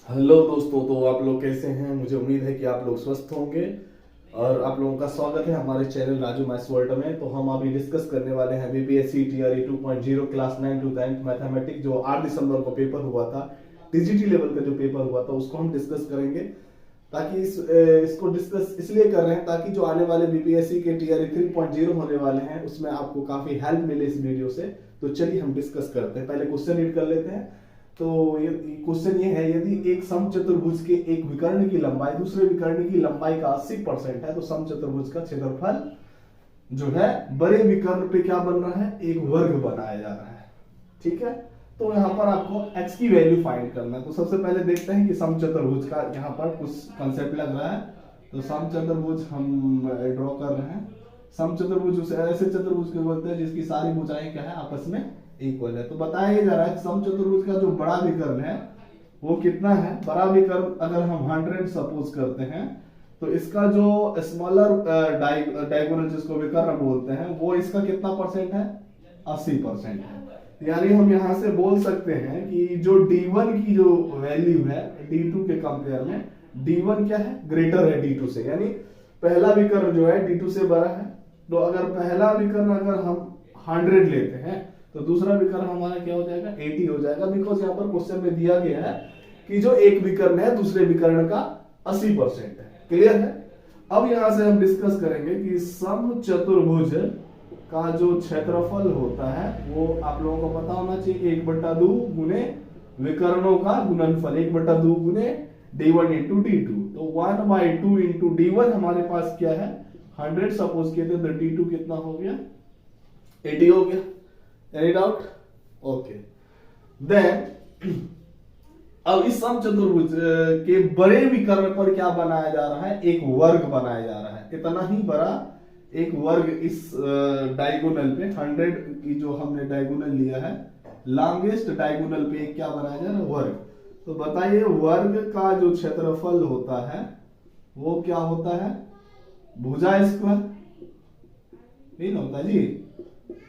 Hello दोस्तों, तो आप लोग कैसे हैं? मुझे उम्मीद है कि आप लोग स्वस्थ होंगे और आप लोगों का स्वागत है हमारे चैनल राजू मैथ्स वर्ल्ड में। तो हम अभी डिस्कस करने वाले हैं BPSC TRE 2.0 class 9 to 10 mathematics जो 8 दिसंबर को पेपर हुआ था, टीजीटी लेवल का जो पेपर हुआ था उसको हम डिस्कस करेंगे। ताकि इसको डिस्कस इसलिए कर रहे हैं ताकि जो आने वाले बीपीएससी के टीआरई 3.0 होने वाले हैं उसमें आपको काफी हेल्प मिले इस वीडियो से। तो चलिए हम डिस्कस करते हैं। पहले क्वेश्चन रीड कर लेते हैं। तो ये क्वेश्चन ये है, यदि एक समचतुर्भुज के एक विकर्ण की लंबाई दूसरे विकर्ण की लंबाई का 80% है तो समचतुर्भुज का क्षेत्रफल जो है बड़े विकर्ण पे क्या बन रहा है, एक वर्ग बनाया जा रहा है। ठीक है, तो यहाँ पर आपको x की वैल्यू फाइंड करना है। तो सबसे पहले देखते हैं कि समचतुर्भुज का यहाँ पर कुछ कंसेप्ट लग रहा है। तो समचतुर्भुज हम ड्रॉ कर रहे हैं। समचतुर्भुज उसे ऐसे चतुर्भुज को बोलते हैं जिसकी सारी भुजाएं क्या है, आपस में इक्वल है। तो बताया जा रहा है समचतुर्भुज का जो बड़ा विकर्ण है वो कितना है। बड़ा विकर्ण अगर हम 100 सपोज करते हैं तो इसका जो स्मॉलर डायगोनल जिसको विकर्ण बोलते हैं वो इसका कितना परसेंट है, 80% है। यानी हम यहां से बोल सकते हैं कि जो D1 की जो वैल्यू है D2 के कंपेयर में D1 क्या है, ग्रेटर है D2 से। यानी पहला विकर्ण जो है D2 से बड़ा है। तो अगर पहला विकर्ण अगर हम 100 लेते हैं तो दूसरा विकर्ण हमारा क्या हो जाएगा, 80 हो जाएगा। बिकॉज यहाँ पर क्वेश्चन में दिया गया है कि जो एक विकर्ण है दूसरे विकर्ण का 80% है। क्लियर है। अब यहां से हम डिस्कस करेंगे कि समचतुर्भुज का जो क्षेत्रफल होता है वो आप लोगों को पता होना चाहिए 1/2 गुने विकर्णों का गुणनफल 1/2 गुने D1 इंटू D2। तो 1/2 इंटू D1 हमारे पास क्या है, 100 सपोज किए थे। तो D2 कितना हो गया, 80 हो गया। Any doubt? ओके। देन अब इस समचतुर्भुज के बड़े विकर्ण पर क्या बनाया जा रहा है, एक वर्ग बनाया जा रहा है। इतना ही बड़ा एक वर्ग इस डायगोनल पे 100 की जो हमने डायगोनल लिया है, लॉन्गेस्ट डायगोनल पे क्या बनाया जा रहा है, वर्ग। तो बताइए वर्ग का जो क्षेत्रफल होता है वो क्या होता है, भुजा स्क्वायर। नहीं ना होता जी,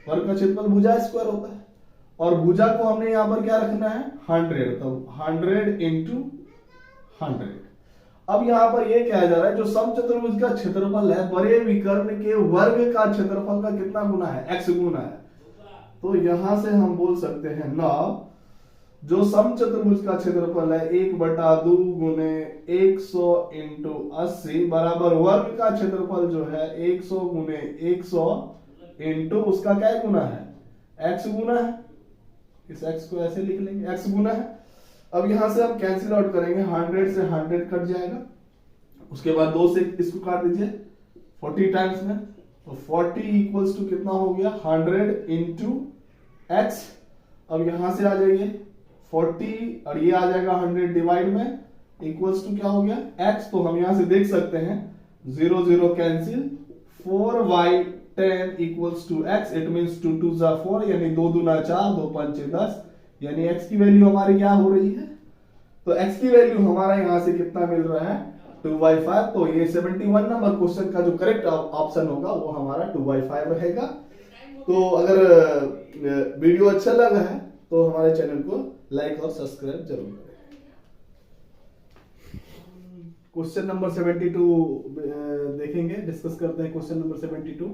वर्ग का क्षेत्रफल भुजा स्क्वायर होता है। और भुजा को हमने यहां पर क्या रखना है, 100। तो 100 इंटू 100। अब यहां पर ये कहा जा रहा है जो समचतुर्भुज का क्षेत्रफल है बड़े विकर्ण के वर्ग का क्षेत्रफल का कितना गुना है, x गुना है। तो यहां से हम बोल सकते हैं ना, जो समचतुर्भुज का क्षेत्रफल है 1/2 गुने 100 इंटू 80 बराबर वर्ग का क्षेत्रफल जो है 100 गुने 100 इंटू उसका क्या गुना है, x गुना है। इस x को ऐसे लिख लेंगे, x गुना है। अब यहां से हम कैंसिल आउट करेंगे, 100 से 100 कट जाएगा। उसके बाद 2 से इसको काट दीजिए 40 टाइम्स में। तो 40 इक्वल्स टू कितना हो गया, 100 इंटू एक्स। अब यहां से आ जाइए 40 और ये आ जाएगा 100 डिवाइड में इक्वल्स टू क्या हो गया, x। तो हम यहां से देख सकते हैं 0 0 cancel, 4/10 equals to x। It means 2 2 जा 4, यानी 2 दूना 4, 2 पंचे 10। यानी x की वैल्यू हमारी क्या हो रही है, तो x की वैल्यू हमारा यहां से कितना मिल रहा है, 2/5। तो ये 71 नंबर क्वेश्चन का जो करेक्ट ऑप्शन होगा वो हमारा 2/5 रहेगा। तो अगर वीडियो अच्छा लगा है तो हमारे चैनल को लाइक और सब्सक्राइब जरूर करें। क्वेश्चन नंबर 72 देखेंगे, डिस्कस करते हैं। क्वेश्चन नंबर 72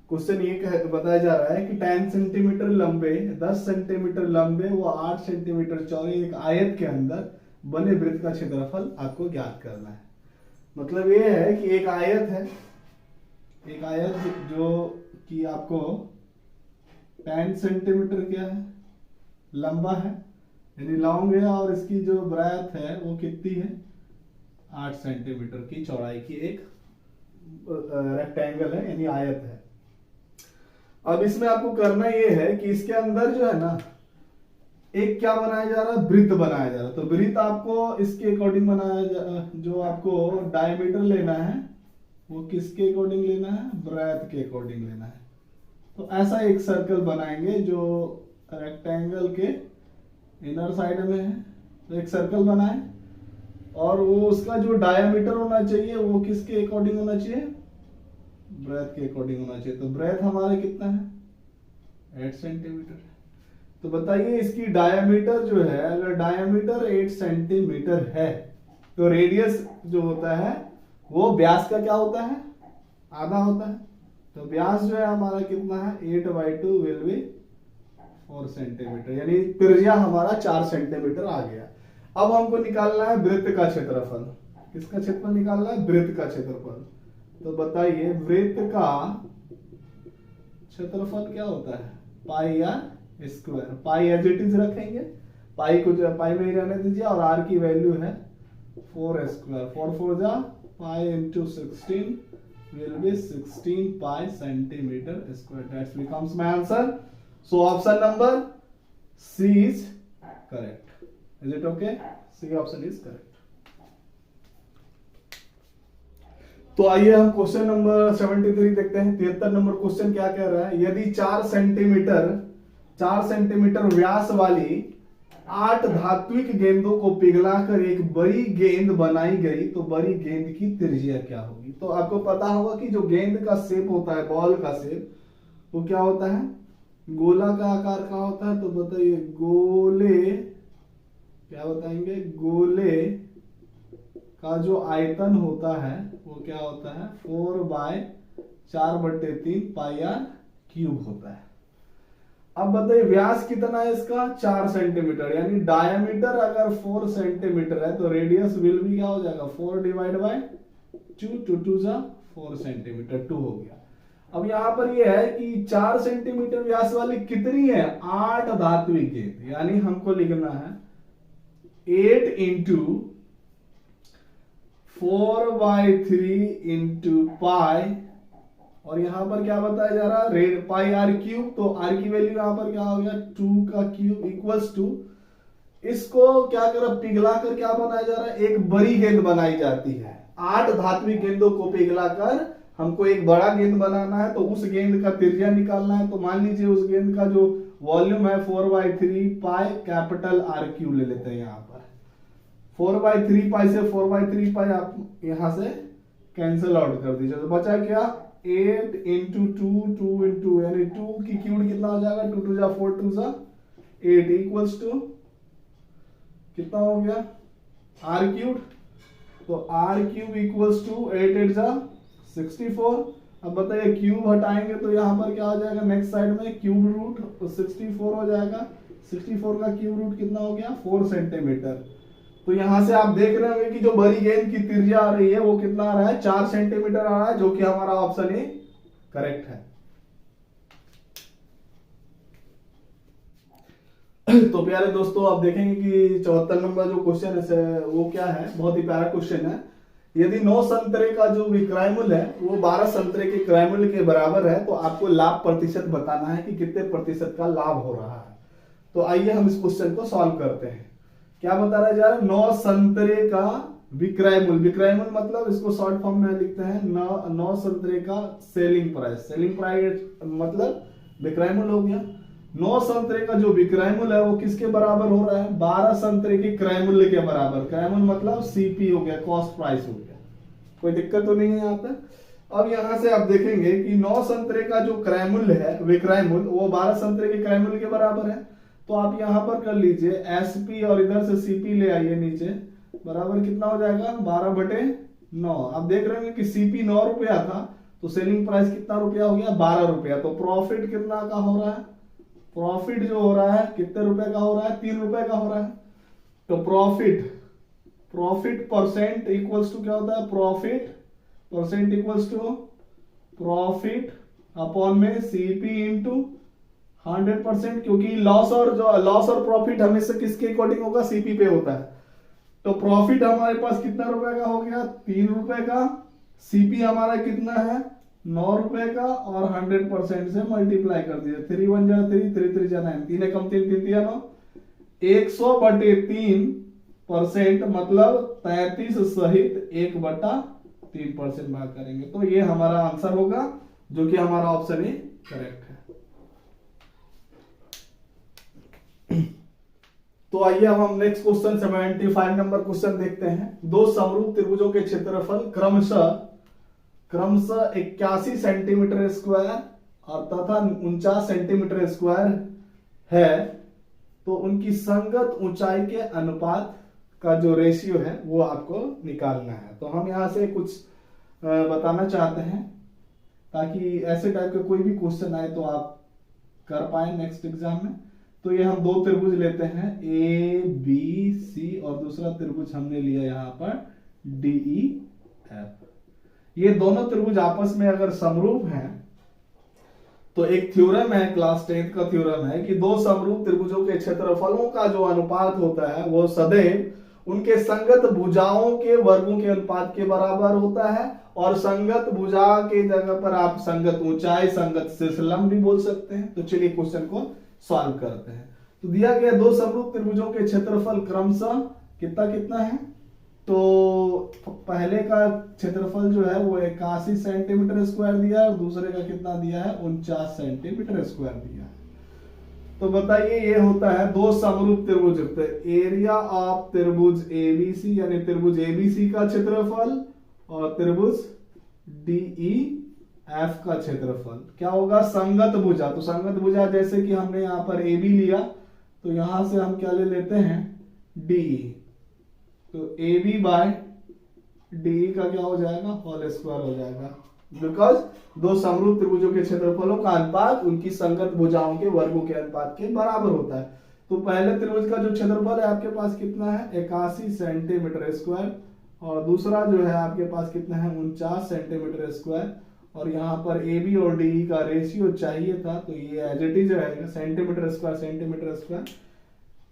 क्वेश्चन ये बताया जा रहा है कि 10 सेंटीमीटर लंबे 10 सेंटीमीटर लंबे व 8 सेंटीमीटर चौड़े एक आयत के अंदर बने वृत्त का क्षेत्रफल आपको ज्ञात करना है। मतलब ये है कि एक आयत है, एक आयत जो कि आपको 10 सेंटीमीटर क्या है, लंबा है, यानी लॉन्ग है, और इसकी जो ब्रेथ है वो कितनी है, 8 सेंटीमीटर की चौड़ाई की एक रेक्टेंगल है, यानी आयत है। अब इसमें आपको करना ये है कि इसके अंदर जो है ना एक क्या बनाया जा रहा है, वृत्त बनाया जा रहा है। तो वृत्त आपको इसके अकॉर्डिंग जो आपको डायमीटर लेना है वो किसके अकॉर्डिंग लेना है, ब्रेथ के अकॉर्डिंग लेना है। तो ऐसा एक सर्कल बनाएंगे जो रेक्टेंगल के इनर साइड में है। तो एक सर्कल बनाए और वो उसका जो डायमीटर होना चाहिए वो किसके अकॉर्डिंग होना चाहिए, ब्रेथ के अकॉर्डिंग होना चाहिए। तो ब्रेथ हमारा कितना है, 8 सेंटीमीटर। तो बताइए इसकी डायमीटर जो है, अगर डायमीटर 8 सेंटीमीटर है तो रेडियस जो होता है वो व्यास का क्या होता है, आधा होता है। तो व्यास जो है हमारा कितना है, 8/2 विल बी 4 सेंटीमीटर, यानी त्रिज्या हमारा 4 सेंटीमीटर आ गया। अब हमको निकालना है वृत्त का क्षेत्रफल। किसका क्षेत्रफल निकालना है, वृत्त का क्षेत्रफल। तो बताइए वृत्त का क्षेत्रफल क्या होता है, pi R square. Pi as it is रखेंगे, पाई को पाई में ही रहने दीजिए, और आर की वैल्यू है 4 स्क्वायर। 4 4 जा pi into 16 will be 16 pi centimeter square. That becomes my answer. So option number C is correct. Is it okay? C option is correct. तो आइए हम क्वेश्चन नंबर 73 देखते हैं। 73 नंबर क्वेश्चन क्या कह रहा है, यदि 4 सेंटीमीटर व्यास वाली 8 धात्विक गेंदों को पिघलाकर एक बड़ी गेंद बनाई गई तो बड़ी गेंद की त्रिज्या क्या होगी। तो आपको पता होगा कि जो गेंद का शेप होता है, बॉल का शेप, वो क्या होता है, गोला का आकार का होता है। तो बताइए गोले, क्या बताएंगे, गोले का जो आयतन होता है वो क्या होता है, 4/4/3 पाई आर क्यूब होता है। अब बताइए व्यास कितना है इसका, 4 सेंटीमीटर, यानी डायमीटर अगर 4 सेंटीमीटर है तो रेडियस विल भी क्या हो जाएगा, 4/2, 2 जा 4 सेंटीमीटर, 2 हो गया। अब यहां पर यह है कि 4 सेंटीमीटर व्यास वाली कितनी है, 8 धात्विक गेंद, यानी हमको लिखना है 8 इंटू 4/3 इंटू पाई, और यहां पर क्या बताया जा रहा है, रेड पाई आर क्यूब। तो आर की वैल्यू यहां पर क्या हो गया, 2 का क्यूब इक्वल्स टू, इसको क्या कर पिघला कर क्या बनाया जा रहा है, एक बड़ी गेंद बनाई जाती है। 8 धात्विक गेंदों को पिघलाकर हमको एक बड़ा गेंद बनाना है, तो उस गेंद का त्रिज्या निकालना है। तो मान लीजिए उस गेंद का जो वॉल्यूम है 4/3 पाई कैपिटल आर क्यूब ले लेते हैं। यहाँ पर 4/3 पाई से 4/3 पाई आप यहां से कैंसिल आउट कर दीजिए, तो बचा क्या, 8 इंटू 2 इंटू, यानी 2 की क्यूब कितना हो जाएगा, 2 2 जा 4 2 जा 8 इक्वल्स टू कितना हो गया, आर क्यूब। तो आर क्यूब इक्वल्स टू 8 8 जा 64। अब बताइए क्यूब हटाएंगे तो यहां पर क्या हो जाएगा, नेक्स्ट साइड में क्यूब रूट, तो 64 हो जाएगा। 64 का क्यूब रूट कितना हो गया, 4 सेंटीमीटर। तो यहां से आप देख रहे होंगे कि जो बड़ी गेंद की त्रिज्या आ रही है वो कितना आ रहा है, 4 सेंटीमीटर आ रहा है, जो कि हमारा ऑप्शन ए करेक्ट है। तो प्यारे दोस्तों आप देखेंगे कि 74 नंबर जो क्वेश्चन है वो क्या है, बहुत ही प्यारा क्वेश्चन है। यदि 9 संतरे का जो विक्रय है वो 12 संतरे के क्रय मूल्य के बराबर है, तो आपको लाभ प्रतिशत बताना है कि कितने प्रतिशत का लाभ हो रहा है। तो आइए हम इस क्वेश्चन को सॉल्व करते हैं। क्या बता रहा है जा रहा है, 9 संतरे का विक्रय मूल्य, विक्रय मूल्य मतलब इसको शॉर्ट फॉर्म में लिखते हैं 9 संतरे का सेलिंग प्राइस। सेलिंग प्राइस मतलब विक्रय मूल्य हो गया। 9 संतरे का जो विक्रय मूल्य है वो किसके बराबर हो रहा है, 12 संतरे के क्रय मूल्य के बराबर। क्रय मूल्य मतलब सीपी हो गया, कॉस्ट प्राइस हो गया, कोई दिक्कत तो नहीं है यहाँ पे। अब यहां से आप देखेंगे कि 9 संतरे का जो क्रय मूल्य है, विक्रय मूल्य, वो 12 संतरे के क्रय मूल्य के बराबर है। तो आप यहां पर कर लीजिए एसपी और इधर से सीपी ले आइए नीचे, बराबर कितना हो जाएगा, 12/9। आप देख रहे हैं कि सीपी 9 रुपया था, तो सेलिंग प्राइस कितना रुपया हो गया, 12 रुपया। तो प्रॉफिट कितना का हो रहा है, प्रॉफिट जो हो रहा है कितने रुपए का हो रहा है, 3 रुपए का हो रहा है। तो प्रॉफिट परसेंट इक्वल्स टू क्या होता है, profit percent equals to profit upon में सीपी इंटू 100%, क्योंकि लॉस और प्रॉफिट हमेशा किसके अकॉर्डिंग होगा, सीपी पे होता है। तो प्रॉफिट हमारे पास कितना रुपए का हो गया, 3 रुपए का। सीपी हमारा कितना है, 9 रुपए का, और 100% से मल्टीप्लाई कर दिया, 3 1 जा 3 3 3 जा 9, 3 कम 3 3 3 9, 100/3% मतलब 33 सहित 1/3% भाग करेंगे। तो ये हमारा आंसर होगा, जो कि हमारा ऑप्शन ए करेक्ट है। तो आइए अब हम नेक्स्ट क्वेश्चन 75 नंबर क्वेश्चन देखते हैं। दो समरूप त्रिभुजों के क्षेत्रफल क्रमशः 81 सेंटीमीटर स्क्वायर और तथा 49 सेंटीमीटर स्क्वायर है। तो उनकी संगत ऊंचाई के अनुपात का जो रेशियो है वो आपको निकालना है। तो हम यहाँ से कुछ बताना चाहते हैं ताकि ऐसे टाइप के कोई भी क्वेश्चन आए तो आप कर पाए नेक्स्ट एग्जाम में। तो ये हम दो त्रिभुज लेते हैं ए बी सी और दूसरा त्रिभुज हमने लिया यहाँ पर डी ई एफ। ये दोनों त्रिभुज आपस में अगर समरूप हैं तो एक थ्योरम है, क्लास 10th का थ्योरम है कि दो समरूप त्रिभुजों के क्षेत्रफलों का जो अनुपात होता है वो सदैव उनके संगत भुजाओं के वर्गों के अनुपात के बराबर होता है। और संगत भुजा के जगह पर आप संगत ऊंचाई, संगत शीर्षलंब भी बोल सकते हैं। तो चलिए क्वेश्चन को सॉल्व करते हैं। तो दिया गया दो समरूप त्रिभुजों के क्षेत्रफल क्रमशः कितना कितना है। तो पहले का क्षेत्रफल जो है वो 81 सेंटीमीटर स्क्वायर दिया है और दूसरे का कितना दिया है 49 सेंटीमीटर स्क्वायर दिया है। तो बताइए ये होता है दो समरूप त्रिभुज, एरिया ऑफ त्रिभुज एबीसी यानी त्रिभुज एबीसी का क्षेत्रफल और त्रिभुज डीई एफ का क्षेत्रफल क्या होगा संगत भुजा। तो संगत भुजा जैसे कि हमने यहां पर ए बी लिया तो यहां से हम क्या ले लेते हैं डीई। तो ए बी बाय डीई का क्या हो जाएगा होल स्क्वायर हो जाएगा, बिकॉज दो समरूप त्रिभुजों के क्षेत्रफलों का अनुपात उनकी संगत भुजाओं के वर्गों के अनुपात के बराबर होता है। तो पहले त्रिभुज का जो क्षेत्रफल है आपके पास कितना है 81 सेंटीमीटर स्क्वायर और दूसरा जो है आपके पास कितना है 49 सेंटीमीटर स्क्वायर। और यहाँ पर ए बी और डी का रेशियो चाहिए था तो ये एज इट इज रहेगा सेंटीमीटर स्क्वायर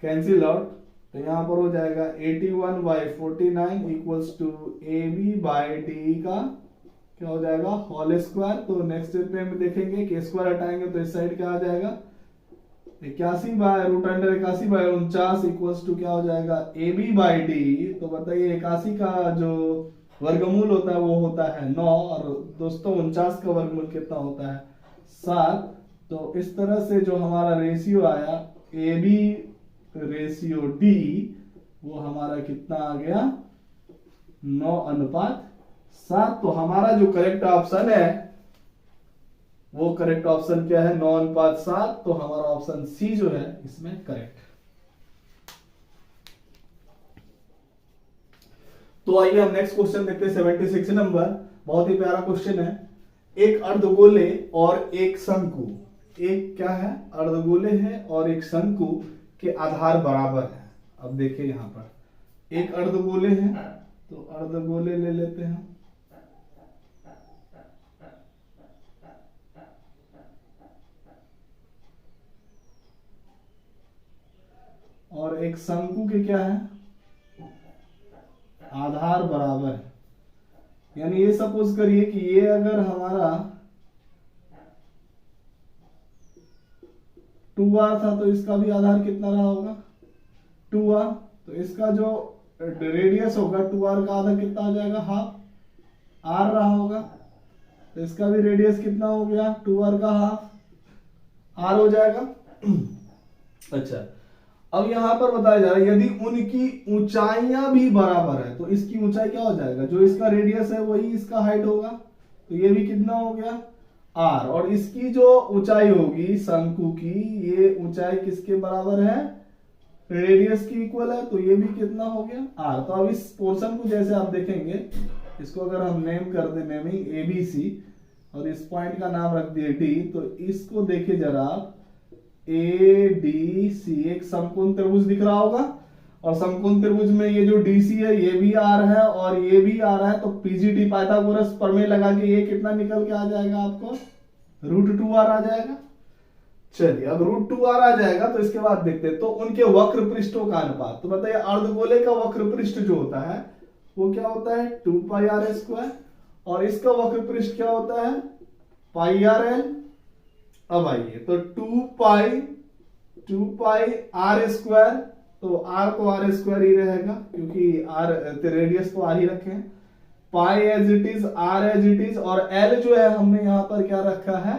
कैंसिल आउट। तो यहाँ पर हो जाएगा 81/49 equals to A B by D का क्या हो जाएगा होल स्क्वायर। तो नेक्स्ट स्टेप में देखेंगे कि स्क्वायर हटाएंगे तो इस साइड क्या आ जाएगा 81/√81/49 इक्वल्स टू क्या हो जाएगा ए बी बाई डी। तो बताइए 81 का जो वर्गमूल होता है वो होता है 9 और दोस्तों 49 का वर्गमूल कितना होता है 7। तो इस तरह से जो हमारा रेशियो आया ए बी रेशियो डी वो हमारा कितना आ गया 9:7। तो हमारा जो करेक्ट ऑप्शन है वो करेक्ट ऑप्शन क्या है 9:7। तो हमारा ऑप्शन सी जो है इसमें करेक्ट। तो आइए हम नेक्स्ट क्वेश्चन देखते हैं 76 नंबर। बहुत ही प्यारा क्वेश्चन है। एक अर्धगोले और एक शंकु, एक क्या है अर्धगोले है और एक शंकु के आधार बराबर है। अब देखिए यहां पर एक अर्धगोले है तो अर्धगोले ले लेते हैं और एक शंकु के क्या है आधार बराबर है। यानी ये सपोज करिए कि ये अगर हमारा 2r था तो इसका भी आधार कितना रहा होगा 2r। तो इसका जो रेडियस होगा 2r का आधा कितना आ जाएगा हाफ r रहा होगा। तो इसका भी रेडियस कितना हो गया 2r का हाफ r हो जाएगा। अच्छा अब यहां पर बताया जा रहा है यदि उनकी ऊंचाइयां भी बराबर है तो इसकी ऊंचाई क्या हो जाएगा जो इसका रेडियस है वही इसका हाइट होगा। तो ये भी कितना हो गया r और इसकी जो ऊंचाई होगी शंकु की ये ऊंचाई किसके बराबर है रेडियस की इक्वल है। तो ये भी कितना हो गया r। तो अब इस पोर्शन को जैसे आप देखेंगे इसको अगर हम नेम कर दे नेमिंग ABC और इस पॉइंट का नाम रख दिए D। तो इसको देखिए जरा आप ADC एक समकोण त्रिभुज दिख रहा होगा और समकोण त्रिभुज में ये जो DC है ये भी R है और ये भी R है। तो PGT पाइथागोरस प्रमेय लगा के ये कितना निकल के आ जाएगा आपको √2r आ जाएगा। चलिए अब √2r आ जाएगा तो इसके बाद देखते हैं तो उनके वक्र पृष्ठों का अनुपात। तो बताइए अर्धगोले का वक्र पृष्ठ जो होता है वो क्या होता है 2πr² और इसका वक्र पृष्ठ क्या होता है πrl। अब आइए तो 2πr²। तो r तो r² ही रहेगा क्योंकि r रेडियस तो r ही रखे हैं। Pi as it is r as it is और l जो है हमने यहां पर क्या रखा है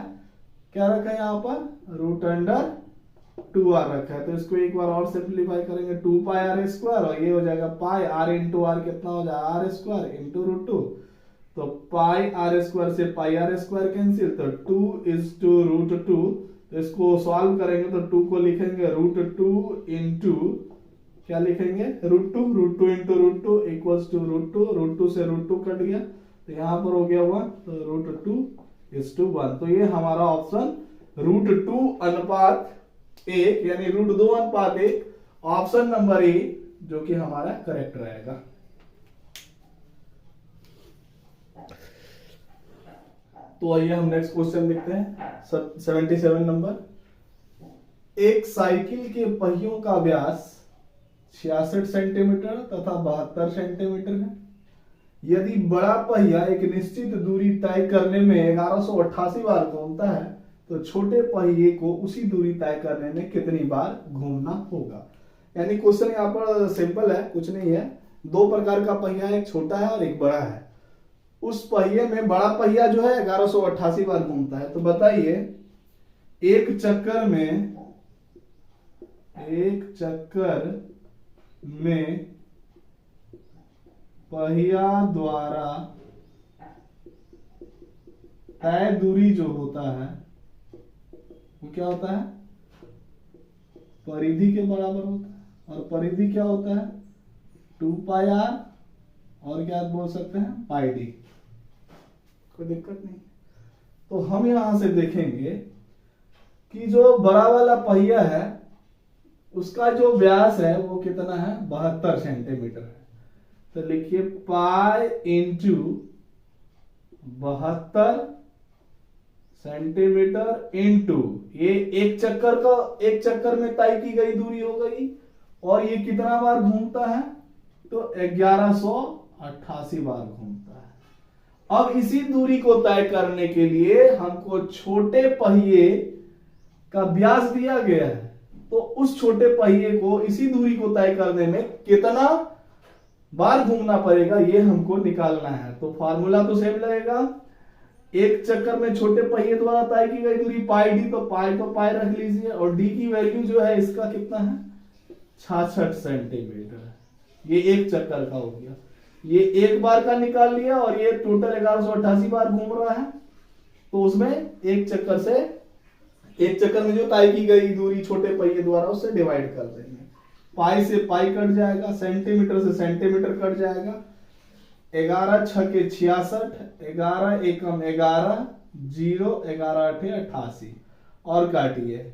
यहां पर √2r रखा है। तो इसको एक बार और सिंप्लीफाई करेंगे 2πr² और ये हो जाएगा पाई r इंटू r कितना हो जाएगा r² इंटू √2। तो पाई r² से पाई r² कैंसिल तो 2 is to √2। तो इसको सॉल्व करेंगे तो 2 को लिखेंगे √2 इंटू क्या लिखेंगे √2 इंटू √2 इक्वल्स टू √2 से √2 कट गया तो यहाँ पर हो गया 1 तो √2:1। तो ये हमारा ऑप्शन √2:1 यानी √2:1 ऑप्शन नंबर ए जो कि हमारा करेक्ट रहेगा। तो आइए हम नेक्स्ट क्वेश्चन देखते हैं 77 नंबर। एक साइकिल के पहियों का व्यास 66 सेंटीमीटर तथा 72 सेंटीमीटर है। यदि बड़ा पहिया एक निश्चित दूरी तय करने में 1188 बार घूमता है तो छोटे पहिए को उसी दूरी तय करने में कितनी बार घूमना होगा। यानी क्वेश्चन यहाँ पर सिंपल है, कुछ नहीं है। दो प्रकार का पहिया है, एक छोटा है और एक बड़ा है। उस पहिए में बड़ा पहिया जो है 1188 बार घूमता है। तो बताइए एक चक्कर में पहिया द्वारा तय दूरी जो होता है वो क्या होता है, परिधि के बराबर होता है। और परिधि क्या होता है 2πr और क्या बोल सकते हैं πd। कोई दिक्कत नहीं। तो हम यहां से देखेंगे कि जो बड़ा वाला पहिया है उसका जो व्यास है वो कितना है 72 सेंटीमीटर है। तो लिखिए पाई इंटू 72 सेंटीमीटर इंटू ये एक चक्कर में तय की गई दूरी हो गई और ये कितना बार घूमता है तो 1188 बार घूमता है। अब इसी दूरी को तय करने के लिए हमको छोटे पहिए का व्यास दिया गया है, तो उस छोटे पहिए को इसी दूरी को तय करने में कितना बार घूमना पड़ेगा ये हमको निकालना है। तो फार्मूला तो सेम लगेगा। एक चक्कर में छोटे पहिए द्वारा तय की गई दूरी पाई डी, तो पाई रख लीजिए और डी की वैल्यू जो है इसका कितना है 66 सेंटीमीटर। ये एक चक्कर का हो गया। ये एक बार का निकाल लिया और ये टोटल 1188 बार घूम रहा है। तो उसमें एक चक्कर में जो तय की गई दूरी छोटे पहिए द्वारा उससे डिवाइड कर देंगे। पाई से पाई कट जाएगा, सेंटीमीटर से सेंटीमीटर कट जाएगा। 11 छके 66, 11 एकम 11, 0 11 8 88 और काटिए,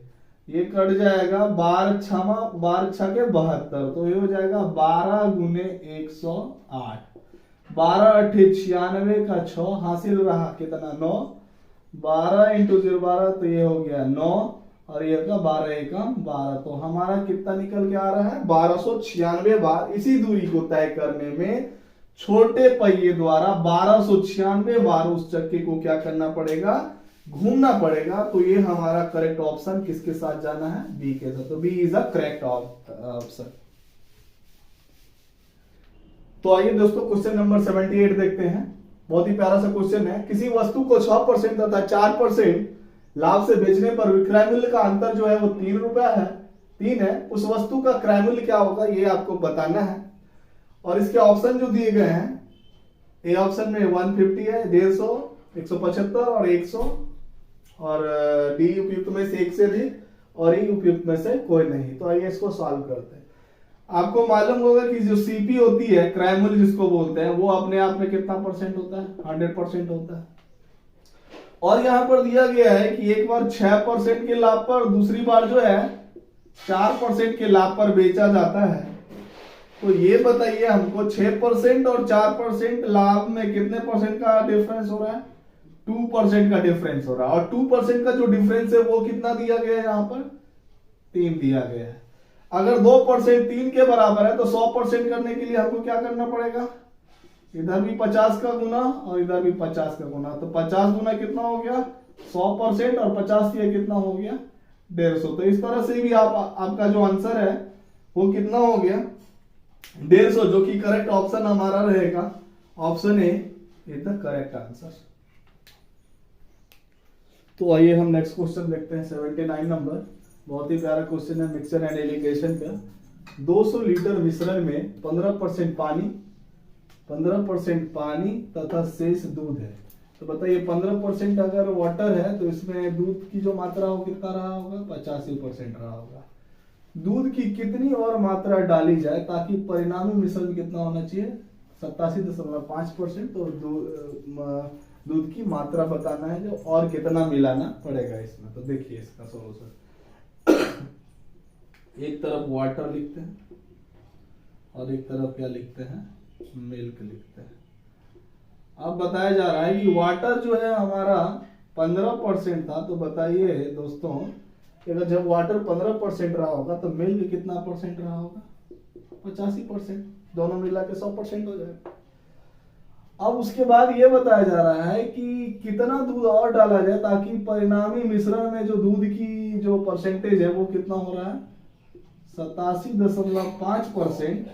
ये कट जाएगा 12 छके 72, तो ये हो जाएगा 12 गुने 108। 12 8 96 का 6 हासिल रहा कितना 9, 12 इंटू 0 12 तो ये हो गया 9 और ये का 12 एकम 12। तो हमारा कितना निकल के आ रहा है 1296 बार इसी दूरी को तय करने में छोटे पहिए द्वारा 1296 बार उस चक्के को क्या करना पड़ेगा, घूमना पड़ेगा। तो ये हमारा करेक्ट ऑप्शन किसके साथ जाना है, बी के साथ। तो B is a correct option. तो आइए दोस्तों क्वेश्चन नंबर 78 देखते हैं। बहुत ही प्यारा सा क्वेश्चन है। किसी वस्तु को 6% तथा 4% लाभ से बेचने पर विक्रय मूल्य का अंतर जो है वो 3 रुपया है, 3 है। उस वस्तु का क्रय मूल्य क्या होगा ये आपको बताना है। और इसके ऑप्शन जो दिए गए हैं, ए ऑप्शन में 150 है, 150, 175 और 100, और डी उपयुक्त में से एक से अधिक और ई उपयुक्त में से कोई नहीं। तो आइए इसको सॉल्व करते हैं। आपको मालूम होगा कि जो सीपी होती है, क्रय मूल्य जिसको बोलते हैं, वो अपने आप में कितना परसेंट होता है, 100% होता है। और यहां पर दिया गया है कि एक बार 6% के लाभ पर, दूसरी बार जो है 4% के लाभ पर बेचा जाता है। तो ये बताइए हमको 6% और 4% लाभ में कितने परसेंट का डिफरेंस हो रहा है, 2% का डिफरेंस हो रहा है। और 2% का जो डिफरेंस है वो कितना दिया गया है, यहाँ पर 3 दिया गया है। अगर 2% 3 के बराबर है तो 100% करने के लिए हमको क्या करना पड़ेगा, इधर भी 50 का गुना और इधर भी 50 का गुना। तो 50 गुना कितना हो गया 100% और 50 ये कितना हो गया 150। तो इस तरह से भी आपका जो आंसर है वो कितना हो गया 150, जो कि करेक्ट ऑप्शन हमारा रहेगा option A is the correct answer. तो आइए हम नेक्स्ट क्वेश्चन देखते हैं 79 नंबर। बहुत ही प्यारा क्वेश्चन है मिक्सचर एंड एलिगेशन का। 200 लीटर मिश्रण में 15% पानी तथा शेष दूध है। तो बताइए 15% अगर वाटर है तो इसमें दूध की जो मात्रा हो कितना रहा होगा, 85% रहा होगा। दूध की कितनी और मात्रा डाली जाए ताकि परिणामी मिश्रण कितना होना चाहिए, 87.5%। तो दूध की मात्रा बताना है जो और कितना मिलाना पड़ेगा इसमें। तो देखिए इसका सॉल्यूशन, एक तरफ वाटर लिखते हैं और एक तरफ क्या लिखते हैं, मिल्क लिखते हैं। अब बताया जा रहा है कि वाटर जो है हमारा 15% था, तो बताइए दोस्तों अगर जब वाटर 15% रहा होगा तो मिल्क कितना परसेंट रहा होगा, 85%। दोनों मिला के 100% हो जाएगा। अब उसके बाद ये बताया जा रहा है कि कितना दूध और डाला जाए ताकि परिणामी मिश्रण में जो दूध की जो परसेंटेज है वो कितना हो रहा है, 87.5%।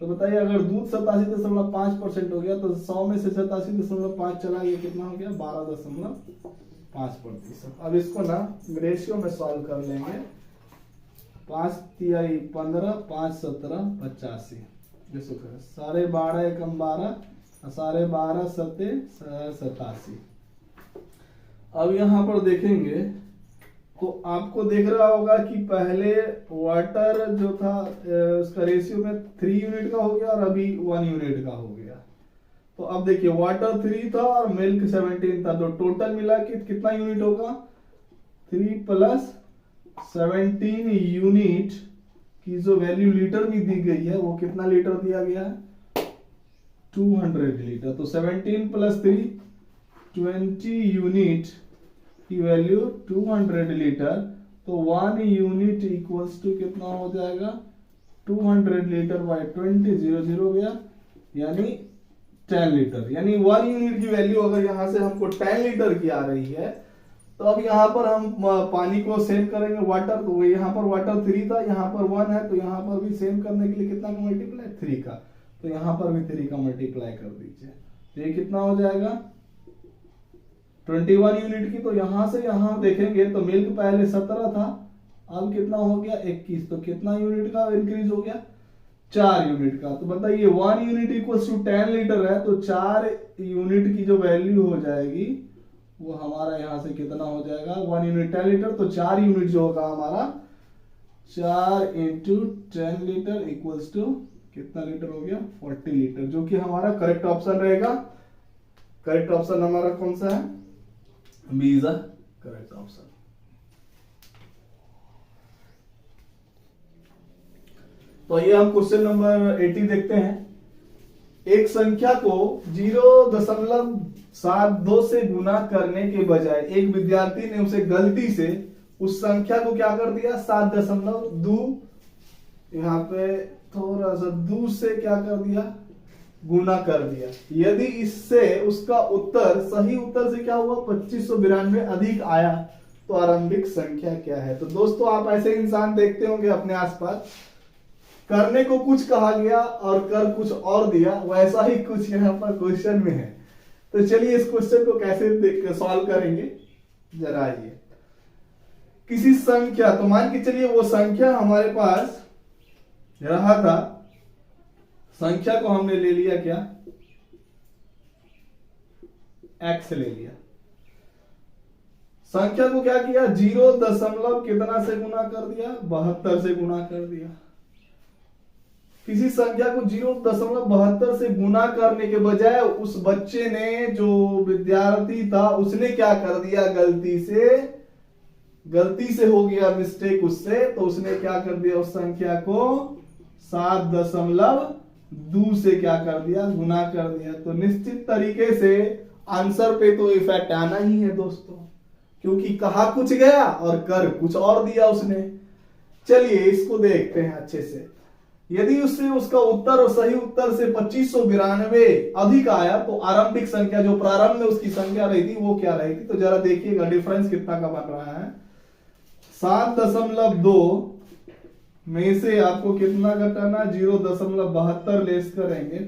तो बताइए अगर दूध 87.5% हो गया तो 100 में से 87.5 चला गया, कितना हो गया, 12.5%। अब इसको ना रेशियो में सॉल्व कर लेंगे। 5 तिहाई 15, 5 17 85, जैसे 12.5 एकम 12, 12.5 सत्ते 87। अब यहाँ पर देखेंगे तो आपको देख रहा होगा कि पहले वाटर जो था उसका रेशियो में 3 यूनिट का हो गया और अभी 1 यूनिट का हो गया। तो अब देखिए वाटर 3 था और मिल्क 17 था, तो टोटल मिला के कितना यूनिट होगा, 3 + 17 यूनिट की जो वैल्यू लीटर में दी गई है वो कितना लीटर दिया गया है, 200 लीटर। तो 17 + 3 20 यूनिट की वैल्यू 200 लीटर। तो 1 यूनिट इक्वल्स टू कितना हो जाएगा, 200 लीटर बाय 20, 0 हो गया, यानी 10 लीटर। यानी 1 यूनिट की वैल्यू अगर यहाँ से हमको 10 लीटर की आ रही है तो अब यहाँ पर हम पानी को सेम करेंगे वाटर, तो यहाँ पर वाटर 3 था, यहाँ पर 1 है, तो यहाँ पर भी सेम करने के लिए कितना का मल्टीप्लाई, 3 का, तो यहाँ पर भी 3 का मल्टीप्लाई कर दीजिए। तो ये कितना हो जाएगा, 21 यूनिट की। तो यहां से यहां देखेंगे तो मिल्क पहले 17 था, अब कितना हो गया 21। तो कितना यूनिट का इंक्रीज हो गया, 4 यूनिट का। तो बताइए 1 यूनिट इक्वल्स टू 10 लीटर है, तो 4 यूनिट की जो वैल्यू हो जाएगी वो हमारा यहां से कितना हो जाएगा, 1 यूनिट 10 लीटर, तो 4 यूनिट जो होगा हमारा 4 × 10 लीटर इक्वल्स टू कितना लीटर हो गया, 40 लीटर, जो कि हमारा करेक्ट ऑप्शन रहेगा। करेक्ट ऑप्शन हमारा कौन सा है, B is the correct option. तो ये हम क्वेश्चन नंबर 80 देखते हैं। एक संख्या को 0.72 से गुना करने के बजाय एक विद्यार्थी ने उसे गलती से उस संख्या को क्या कर दिया, 7.2, यहाँ पे थोड़ा सा 2 से क्या कर दिया, गुना कर दिया। यदि इससे उसका उत्तर सही उत्तर से क्या हुआ, 2592 अधिक आया तो आरंभिक संख्या क्या है। तो दोस्तों आप ऐसे इंसान देखते होंगे अपने आसपास, करने को कुछ कहा गया और कर कुछ और दिया, वैसा ही कुछ यहाँ पर क्वेश्चन में है। तो चलिए इस क्वेश्चन को कैसे सॉल्व करेंगे जरा। ये किसी संख्या, तो मान के चलिए वो संख्या हमारे पास रहा था, संख्या को हमने ले लिया क्या, x ले लिया। संख्या को क्या किया, 0 दशमलव कितना से गुना कर दिया, 72 से गुना कर दिया। किसी संख्या को 0.72 से गुना करने के बजाय उस बच्चे ने, जो विद्यार्थी था, उसने क्या कर दिया, गलती से हो गया मिस्टेक उससे, तो उसने क्या कर दिया, उस संख्या को 7.2 से क्या कर दिया, गुना कर दिया। तो निश्चित तरीके से आंसर पे तो इफेक्ट आना ही है दोस्तों, क्योंकि कहा कुछ गया और कर कुछ और दिया उसने। चलिए इसको देखते हैं अच्छे से। यदि उससे उसका उत्तर और सही उत्तर से 2592 अधिक आया तो आरंभिक संख्या, जो प्रारंभ में उसकी संख्या रही थी, वो क्या रहेगी। तो जरा देखिएगा डिफरेंस कितना का बन रहा है। 7.2 में से आपको कितना घटाना, 0.72 लेस करेंगे।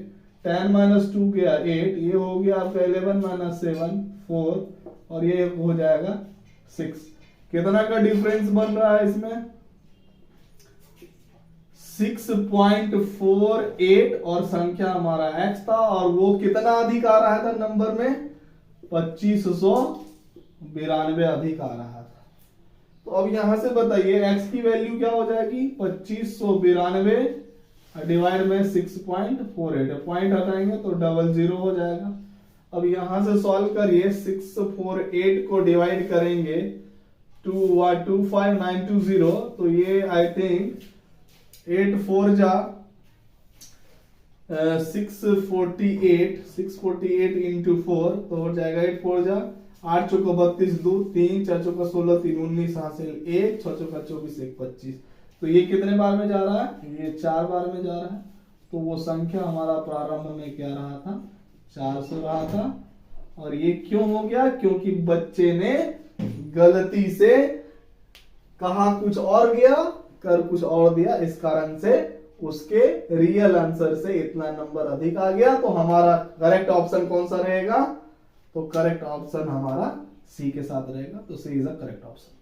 10 - 2 गया 8, ये हो गया आपका 11 - 7 4, और ये हो जाएगा 6। कितना का डिफरेंस बन रहा है इसमें, 6.48, और संख्या हमारा x था, और वो कितना अधिक आ रहा था नंबर में, 2592 अधिक आ रहा था। तो अब यहां से बताइए x की वैल्यू क्या हो जाएगी, 2592 डिवाइड में 6.48, पॉइंट हटाएंगे तो 00 हो जाएगा। अब यहां से सॉल्व करिए, 648 को डिवाइड करेंगे 25920, तो ये आई थिंक 8 4 जा 648 इंटू 4 तो हो जाएगा 8 4 जा 8 चौका 32 2 3 4 चौका 16 3 19 हासिल 1 6 चौका 24 1 25। तो ये कितने बार में जा रहा है, ये 4 बार में जा रहा है। तो वो संख्या हमारा प्रारंभ में क्या रहा था, 400 रहा था। और ये क्यों हो गया, क्योंकि बच्चे ने गलती से कहा कुछ और गया, कर कुछ और दिया, इस कारण से उसके रियल आंसर से इतना नंबर अधिक आ गया। तो हमारा करेक्ट ऑप्शन कौन सा रहेगा, तो करेक्ट ऑप्शन हमारा सी के साथ रहेगा। तो सी इज द करेक्ट ऑप्शन।